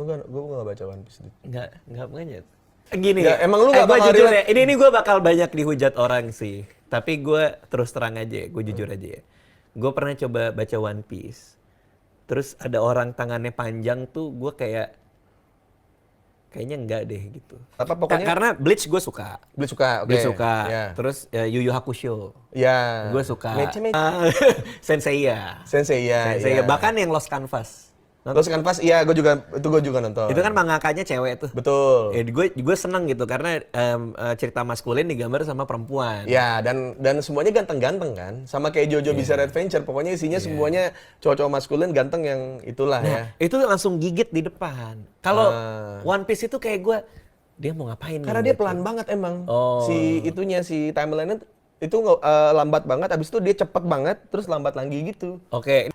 Gue nggak baca One Piece. Nggak banget. Gini, ya, emang lu nggak bakal jujur relate? ya, ini gue bakal banyak dihujat orang sih. Tapi gue terus terang aja, gue jujur aja ya. Gue pernah coba baca One Piece. Terus ada orang tangannya panjang tuh, gue kayaknya enggak deh gitu. Apa pokoknya? Karena Bleach gue suka. Bleach suka, oke. Bleach suka. Ya. Terus Yu Yu Hakusho. Ya. Gue suka. Mece. Senseiya. Sensei ya. Bahkan yang Lost Canvas. Lost Canvas, iya gue juga nonton. Itu kan mangakanya cewek tuh. Betul. Ya, gue seneng gitu karena cerita maskulin digambar sama perempuan. Ya, dan semuanya ganteng-ganteng kan. Sama kayak JoJo Bizarre Adventure, pokoknya isinya semuanya cowok-cowok maskulin ganteng yang itulah ya. Itu langsung gigit di depan. Kalau One Piece itu kayak gue, dia mau ngapain? Karena dia pelan banget emang. Oh. Si timeline-nya itu lambat banget, abis itu dia cepet banget, terus lambat lagi gitu. Oke.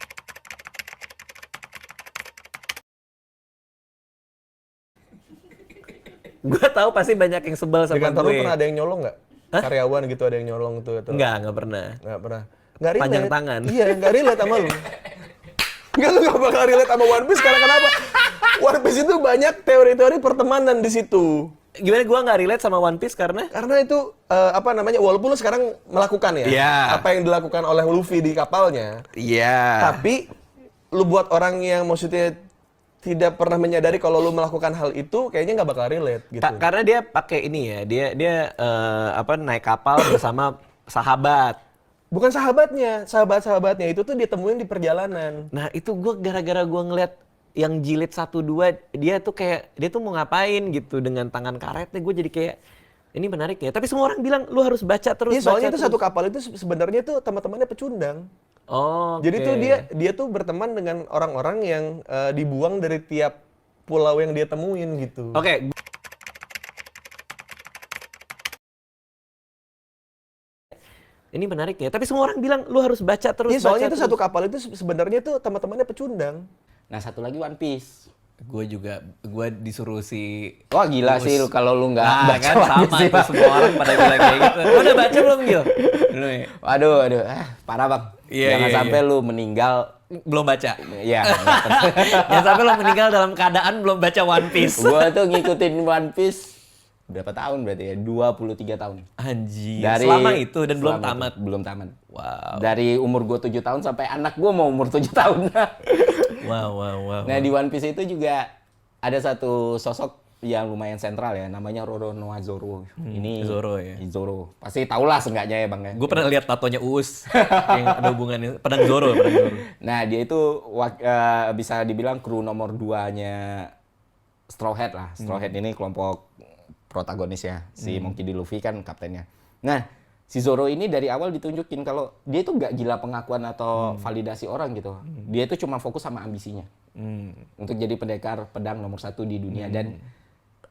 Gue tahu pasti banyak yang sebel sama Di kantor lu gue. pernah ada yang nyolong nggak? Karyawan gitu ada yang nyolong tuh atau? Nggak pernah. Nggak pernah. Nggak relate. Panjang tangan. Iya, nggak relate sama lu. Nggak, lu nggak bakal relate sama One Piece karena kenapa? One Piece itu banyak teori-teori pertemanan di situ. Gimana gue nggak relate sama One Piece karena? Karena itu walaupun lu sekarang melakukan ya, Iya. apa yang dilakukan oleh Luffy di kapalnya, Iya. tapi lu buat orang yang maksudnya tidak pernah menyadari kalau lu melakukan hal itu, kayaknya nggak bakal relate gitu. Karena dia pakai ini ya, dia naik kapal bersama sahabat. Bukan sahabat-sahabatnya itu tuh ditemuin di perjalanan. Nah itu gue gara-gara gue ngeliat yang jilid 1-2, dia tuh mau ngapain gitu dengan tangan karetnya, gue jadi kayak ini menarik ya. Tapi semua orang bilang lu harus baca terus. Iya, soalnya itu terus. satu kapal itu sebenarnya tuh teman-temannya pecundang. Oh. Jadi tuh dia tuh berteman dengan orang-orang yang dibuang dari tiap pulau yang dia temuin gitu. Oke. Ini menarik ya. Tapi semua orang bilang lu harus baca terus. Iya, soalnya itu satu kapal itu sebenarnya tuh teman-temannya pecundang. Nah, satu lagi One Piece. Gue disuruh si... Wah gila sih lu kalau lu nggak baca kan One sama Piece sih, tuh Bang. semua orang pada bilang kayak gitu. Lu udah baca belum, Gil? Belum ya? Waduh, parah Bang. Iya, Jangan iya, sampai lu meninggal. Belum baca. Iya. Jangan sampai lo meninggal dalam keadaan belum baca One Piece. Gua tuh ngikutin One Piece berapa tahun berarti ya? 23 tahun. Anjir. Selama itu dan belum tamat. Belum tamat. Wow. Dari umur gua 7 tahun sampai anak gua mau umur 7 tahun. Wow. Nah, di One Piece itu juga ada satu sosok yang lumayan sentral ya, namanya Roronoa Zoro. Ini Zoro ya. Zoro. Pasti tau lah seenggaknya ya Bang ya. Gue pernah lihat tatonya Uus yang ada hubungannya pedang Zoro. Nah, dia itu bisa dibilang kru nomor 2-nya Straw Hat lah. Straw Hat ini kelompok protagonis ya. Si Monkey D. Luffy kan kaptennya. Nah, si Zoro ini dari awal ditunjukin kalau dia itu nggak gila pengakuan atau validasi orang gitu. Dia itu cuma fokus sama ambisinya. Untuk jadi pendekar pedang nomor 1 di dunia. Dan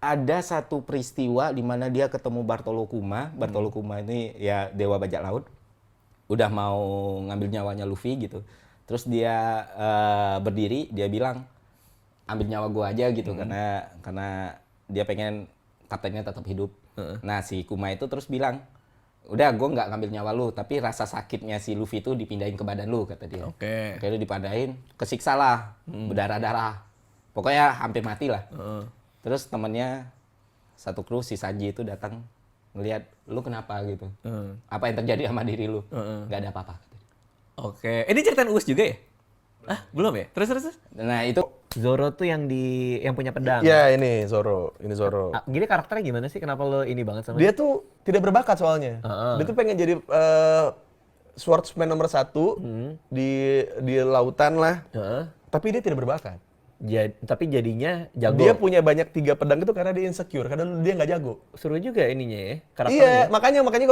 ada satu peristiwa di mana dia ketemu Bartolo Kuma. Bartolo Kuma ini ya dewa bajak laut. Udah mau ngambil nyawanya Luffy gitu. Terus dia berdiri, dia bilang, ambil nyawa gua aja gitu. Karena dia pengen kaptennya tetap hidup. Nah, si Kuma itu terus bilang, udah gue nggak ngambil nyawa lu, tapi rasa sakitnya si Luffy itu dipindahin ke badan lu, kata dia. Oke. Oke, lu dipadain, kesiksa lah, berdarah-darah. Pokoknya hampir mati lah. Terus temennya, satu kru, si Sanji itu datang ngelihat, lu kenapa gitu. Apa yang terjadi sama diri lu? Nggak ada apa-apa. Oke. Ini ceritain Uus juga ya? Belum ya? Terus. Nah, itu Zoro tuh yang punya pedang. Iya, ini Zoro. Gini karakternya gimana sih? Kenapa lo ini banget sama Dia tuh tidak berbakat soalnya. Dia tuh pengen jadi swordsman nomor 1 di lautan lah. Tapi dia tidak berbakat. Tapi jadinya jago. Dia punya banyak 3 pedang itu karena dia insecure, karena dia nggak jago. Seru juga ininya ya, karakternya. Iya, makanya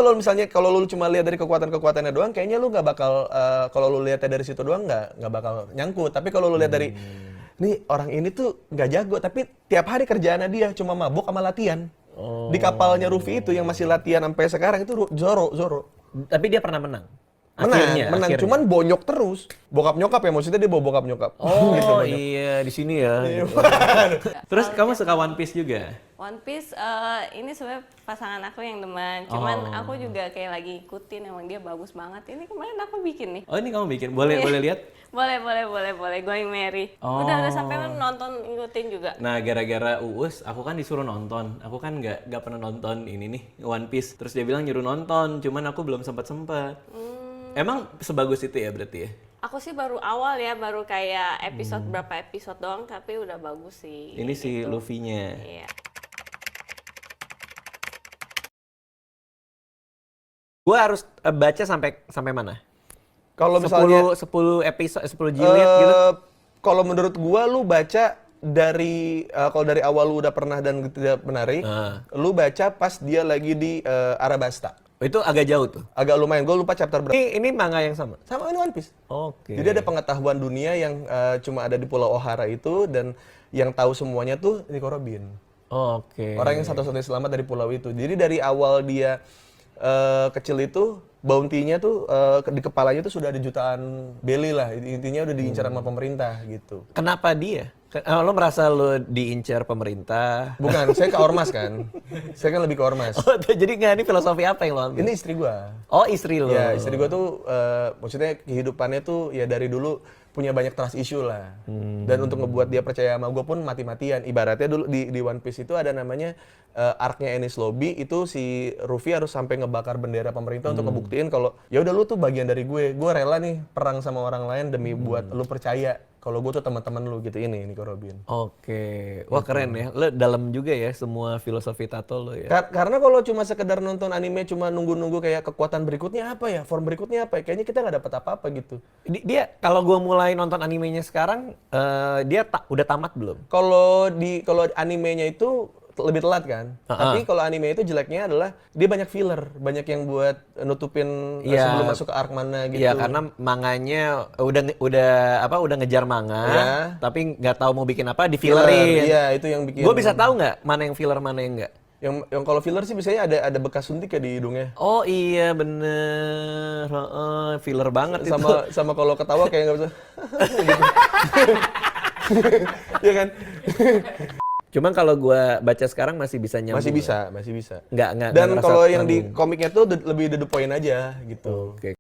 kalau lu cuma lihat dari kekuatan-kekuatannya doang, kayaknya lu nggak bakal kalau lu lihatnya dari situ doang nggak bakal nyangkut. Tapi kalau lu lihat dari nih orang ini tuh nggak jago, tapi tiap hari kerjaannya dia cuma mabuk sama latihan. Di kapalnya Luffy itu yang masih latihan sampai sekarang itu Zoro. Tapi dia pernah menang. Menang. Cuman bonyok terus. Bokap nyokap ya, maksudnya dia bawa bokap nyokap. Oh Gitu, bonyok. iya, di sini ya. Terus kamu suka One Piece juga? One Piece ini sebenarnya pasangan aku yang demen. Cuman aku juga kayak lagi ikutin, emang dia bagus banget. Ini kemarin aku bikin nih. Oh ini kamu bikin, boleh lihat? Boleh. Going Merry. Udah sampai nonton ngikutin juga. Nah gara-gara Uus, aku kan disuruh nonton. Aku kan nggak pernah nonton ini nih One Piece. Terus dia bilang nyuruh nonton, cuman aku belum sempat. Emang sebagus itu ya berarti ya? Aku sih baru awal ya, baru kayak berapa episode doang, tapi udah bagus sih. Ini si Luffy-nya. Iya. Gue harus baca sampai mana? Kalau misalnya 10 episode, 10 jilid gitu? Kalau menurut gua lu baca dari kalau dari awal lu udah pernah dan tidak menarik, lu baca pas dia lagi di Arabasta. Itu agak jauh tuh. Agak lumayan, gue lupa chapter berapa. Ini manga yang sama? Sama ini One Piece. Oke. Jadi ada pengetahuan dunia yang cuma ada di Pulau Ohara itu, dan yang tahu semuanya tuh Nico Robin. Oke. Orang yang satu-satunya selamat dari pulau itu. Jadi dari awal dia kecil itu, bounty-nya tuh di kepalanya tuh sudah ada jutaan beli lah. Intinya udah diincar sama pemerintah gitu. Kenapa dia? Lo merasa lo diincar pemerintah? Bukan, saya ke ormas kan. Saya kan lebih ke ormas. Oh, jadi nggak, ini filosofi apa yang lo ambil? Ini istri gua. Oh, istri lo. Ya, istri gua tuh maksudnya kehidupannya tuh ya dari dulu punya banyak trust issue lah. Dan untuk ngebuat dia percaya sama gua pun mati-matian. Ibaratnya dulu di One Piece itu ada namanya arc-nya Enies Lobby, itu si Ruffy harus sampai ngebakar bendera pemerintah untuk ngebuktiin kalau ya udah lu tuh bagian dari gue. Gue rela nih perang sama orang lain demi buat lu percaya kalau gue tuh teman-teman lu gitu. Ini Nico Robin. Oke. Wah, keren ya. Lo dalam juga ya semua filosofi tato lo ya. Karena kalau cuma sekedar nonton anime cuma nunggu-nunggu kayak kekuatan berikutnya apa ya, form berikutnya apa ya, kayaknya kita nggak dapat apa-apa gitu. Dia kalau gua mulai nonton animenya sekarang, dia udah tamat belum? Kalau animenya itu lebih telat kan. Tapi kalau anime itu jeleknya adalah dia banyak filler, banyak yang buat nutupin sebelum masuk ke arc mana gitu. Iya, karena manganya udah ngejar manga, tapi nggak tahu mau bikin apa, di fillerin. Iya, itu yang bikin. Gue bisa tahu nggak mana yang filler, mana yang nggak? Yang kalau filler sih biasanya ada bekas suntik ya di hidungnya. Oh iya bener, filler banget itu. Sama kalau ketawa kayak nggak bisa. Gitu. Iya kan? Cuman kalau gua baca sekarang masih bisa nyambung. Masih bisa. Nggak Dan ngerasa kalau yang tanggung. di komiknya tuh lebih to the point aja gitu. Oke.